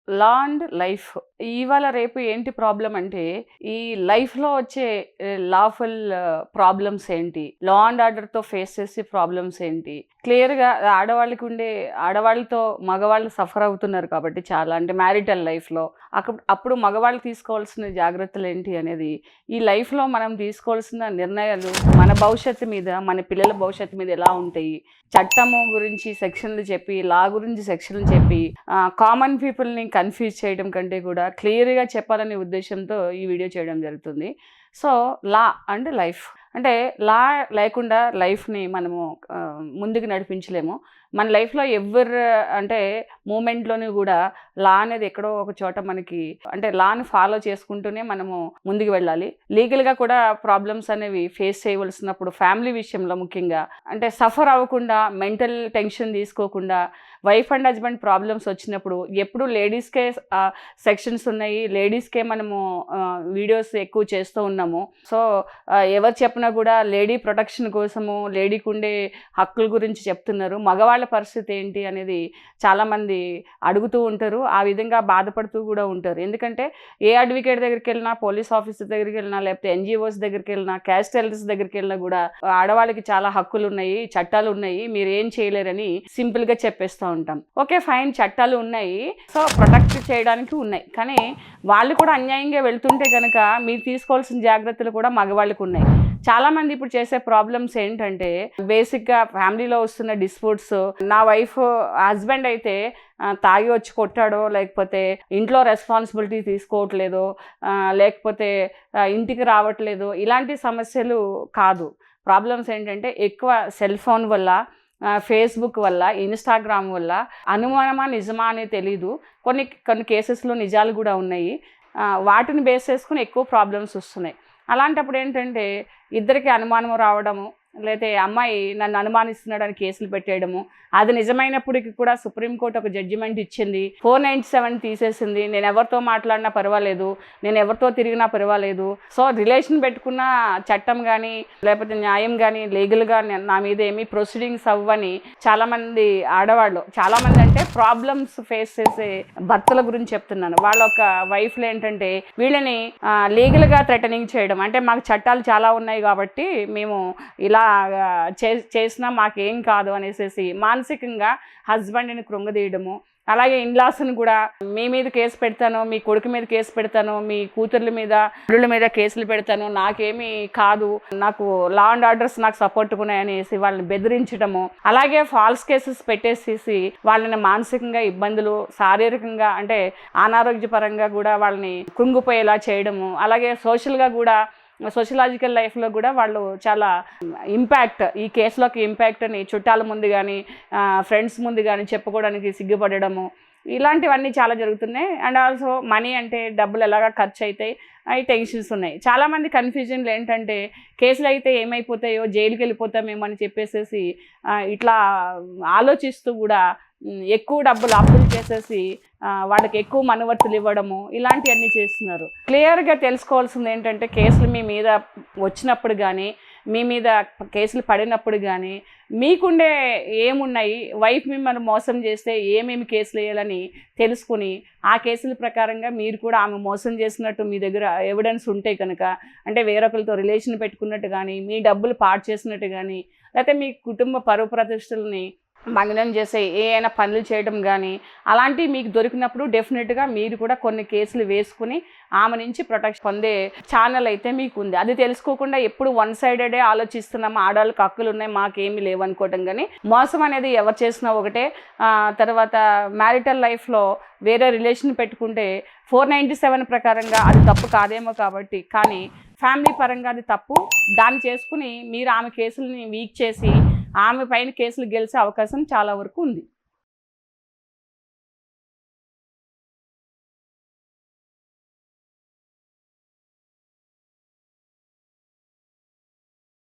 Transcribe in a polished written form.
Law and life ఇవాళ రేపు ఏంటి ప్రాబ్లం అంటే ఈ లైఫ్లో వచ్చే లాఫుల్ ప్రాబ్లమ్స్ ఏంటి, లా అండ్ ఆర్డర్తో ఫేస్ చేసే ప్రాబ్లమ్స్ ఏంటి, క్లియర్గా ఆడవాళ్ళకి ఉండే ఆడవాళ్ళతో మగవాళ్ళు సఫర్ అవుతున్నారు కాబట్టి చాలా అంటే మ్యారిటల్ లైఫ్లో అప్పుడు మగవాళ్ళు తీసుకోవాల్సిన జాగ్రత్తలు ఏంటి అనేది, ఈ లైఫ్లో మనం తీసుకోవాల్సిన నిర్ణయాలు మన భవిష్యత్తు మీద మన పిల్లల భవిష్యత్తు మీద ఎలా ఉంటాయి, చట్టము గురించి సెక్షన్లు చెప్పి లా గురించి సెక్షన్లు చెప్పి కామన్ పీపుల్ని కన్ఫ్యూజ్ చేయడం కంటే కూడా క్లియర్గా చెప్పాలనే ఉద్దేశంతో ఈ వీడియో చేయడం జరుగుతుంది. సో లా అండ్ లైఫ్ అంటే లా లేకుండా లైఫ్ని మనము ముందుకు నడిపించలేము. మన లైఫ్లో ఎవరు అంటే మూమెంట్లోని కూడా లా అనేది ఎక్కడో ఒక చోట మనకి అంటే లాని ఫాలో చేసుకుంటూనే మనము ముందుకు వెళ్ళాలి. లీగల్గా కూడా ప్రాబ్లమ్స్ అనేవి ఫేస్ చేయవలసినప్పుడు ఫ్యామిలీ విషయంలో ముఖ్యంగా అంటే సఫర్ అవ్వకుండా మెంటల్ టెన్షన్ తీసుకోకుండా వైఫ్ అండ్ హస్బెండ్ ప్రాబ్లమ్స్ వచ్చినప్పుడు ఎప్పుడు లేడీస్కే సెక్షన్స్ ఉన్నాయి, లేడీస్కే మనము వీడియోస్ ఎక్కువ చేస్తూ ఉన్నాము. సో ఎవరు చెప్పినా కూడా లేడీ ప్రొటెక్షన్ కోసము లేడీకి ఉండే హక్కుల గురించి చెప్తున్నారు. మగవాళ్ళ పరిస్థితి ఏంటి అనేది చాలామంది అడుగుతూ ఉంటారు, ఆ విధంగా బాధపడుతూ కూడా ఉంటారు. ఎందుకంటే ఏ అడ్వకేట్ దగ్గరికి వెళ్ళినా, పోలీస్ ఆఫీసర్ దగ్గరికి వెళ్ళినా, లేకపోతే ఎన్జిఓస్ దగ్గరికి వెళ్ళినా, క్యాస్ట్ ఎల్డర్స్ దగ్గరికి వెళ్ళినా కూడా ఆడవాళ్ళకి చాలా హక్కులు ఉన్నాయి, చట్టాలు ఉన్నాయి, మీరు ఏం చేయలేరని సింపుల్గా చెప్పేస్తూ ఉంటాం. ఓకే ఫైన్, చట్టాలు ఉన్నాయి, సో ప్రొటెక్ట్ చేయడానికి ఉన్నాయి, కానీ వాళ్ళు కూడా అన్యాయంగా వెళ్తుంటే కనుక మీరు తీసుకోవాల్సిన జాగ్రత్తలు కూడా మగవాళ్ళకు ఉన్నాయి. చాలామంది ఇప్పుడు చేసే ప్రాబ్లమ్స్ ఏంటంటే బేసిక్గా ఫ్యామిలీలో వస్తున్న డిస్ప్యూట్స్, నా వైఫ్ హస్బెండ్ అయితే తాగి వచ్చి కొట్టాడో, లేకపోతే ఇంట్లో రెస్పాన్సిబిలిటీ తీసుకోవట్లేదు, లేకపోతే ఇంటికి రావట్లేదు, ఇలాంటి సమస్యలు కాదు. ప్రాబ్లమ్స్ ఏంటంటే ఎక్కువ సెల్ ఫోన్ వల్ల, ఫేస్బుక్ వల్ల, ఇన్స్టాగ్రామ్ వల్ల అనుమానమా నిజమా అనేది తెలీదు. కొన్ని కేసెస్లో నిజాలు కూడా ఉన్నాయి. వాటిని బేస్ చేసుకుని ఎక్కువ ప్రాబ్లమ్స్ వస్తున్నాయి. అలాంటప్పుడు ఏంటంటే ఇద్దరికి అనుమానం రావడము, లేకపోతే అమ్మాయి నన్ను అనుమానిస్తున్నాడని కేసులు పెట్టేయడము, అది నిజమైనప్పటికీ కూడా సుప్రీంకోర్టు ఒక జడ్జిమెంట్ ఇచ్చింది, 497 తీసేసింది, నేను ఎవరితో మాట్లాడినా పర్వాలేదు, నేను ఎవరితో తిరిగినా పర్వాలేదు. సో రిలేషన్ పెట్టుకున్న చట్టం కానీ లేకపోతే న్యాయం కానీ లీగల్గా నా మీద ఏమీ ప్రొసీడింగ్స్ అవ్వని చాలామంది ఆడవాళ్ళు, చాలామంది అంటే ప్రాబ్లమ్స్ ఫేస్ చేసే భర్తల గురించి చెప్తున్నాను. వాళ్ళ ఒక వైఫ్లు ఏంటంటే వీళ్ళని లీగల్గా థ్రెటనింగ్ చేయడం, అంటే మాకు చట్టాలు చాలా ఉన్నాయి కాబట్టి మేము ఇలా చేసినా మాకేం కాదు అనేసి మానసికంగా హస్బెండ్ని కృంగదీయడము. అలాగే ఇన్లాస్ని కూడా మీ మీద కేసు పెడతాను, మీ కొడుకు మీద కేసు పెడతాను, మీ కూతుర్ల మీద అల్లుళ్ళ మీద కేసులు పెడతాను, నాకేమీ కాదు, నాకు లా అండ్ ఆర్డర్స్ నాకు సపోర్ట్గా ఉన్నాయనేసి వాళ్ళని బెదిరించడము. అలాగే ఫాల్స్ కేసెస్ పెట్టేసేసి వాళ్ళని మానసికంగా ఇబ్బందులు, శారీరకంగా అంటే అనారోగ్యపరంగా కూడా వాళ్ళని కృంగిపోయేలా చేయడము. అలాగే సోషల్గా కూడా సోషలాజికల్ లైఫ్లో కూడా వాళ్ళు చాలా ఇంపాక్ట్, ఈ కేసులోకి ఇంపాక్ట్ అని చుట్టాల ముందు కానీ ఫ్రెండ్స్ ముందు కానీ చెప్పుకోవడానికి సిగ్గుపడడము, ఇలాంటివన్నీ చాలా జరుగుతున్నాయి. అండ్ ఆల్సో మనీ అంటే డబ్బులు ఎలాగా ఖర్చు అవుతాయి, అవి టెన్షన్స్ ఉన్నాయి. చాలామంది కన్ఫ్యూజన్లు ఏంటంటే కేసులు అయితే ఏమైపోతాయో, జైలుకి వెళ్ళిపోతామేమో అని చెప్పేసి ఇట్లా ఆలోచిస్తూ కూడా ఎక్కువ డబ్బులు అప్పులు చేసేసి వాళ్ళకి ఎక్కువ మనువర్తులు ఇవ్వడము, ఇలాంటివన్నీ చేస్తున్నారు. క్లియర్గా తెలుసుకోవాల్సింది ఏంటంటే కేసులు మీ మీద వచ్చినప్పుడు కానీ, మీ మీద కేసులు పడినప్పుడు కానీ మీకుండే ఏమున్నాయి, వైఫ్ మిమ్మల్ని మోసం చేస్తే ఏమేమి కేసులు వేయాలని తెలుసుకుని ఆ కేసుల ప్రకారంగా మీరు కూడా ఆమె మోసం చేసినట్టు మీ దగ్గర ఎవిడెన్స్ ఉంటే కనుక, అంటే వేరొకరితో రిలేషన్ పెట్టుకున్నట్టు కానీ, మీ డబ్బులు పాడు చేసినట్టు కానీ, లేకపోతే మీ కుటుంబ పరువు ప్రతిష్టలని భంగనం చేసే ఏమైనా పనులు చేయడం కానీ అలాంటివి మీకు దొరికినప్పుడు డెఫినెట్గా మీరు కూడా కొన్ని కేసులు వేసుకుని ఆమె నుంచి ప్రొటెక్షన్ పొందే ఛానల్ అయితే మీకు ఉంది. అది తెలుసుకోకుండా ఎప్పుడు వన్ సైడెడే ఆలోచిస్తున్నాము, ఆడవాళ్ళకి హక్కులు ఉన్నాయి మాకేమీ లేవనుకోవటం. కానీ మోసం అనేది ఎవరు చేసినా ఒకటే. తర్వాత మ్యారిటల్ లైఫ్లో వేరే రిలేషన్ పెట్టుకుంటే 497 ప్రకారంగా అది తప్పు కాదేమో కాబట్టి, కానీ ఫ్యామిలీ పరంగా అది తప్పు. దాన్ని చేసుకుని మీరు ఆమె కేసులని వీక్ చేసి ఆమె పైన కేసులు గెలిచే అవకాశం చాలా వరకు ఉంది.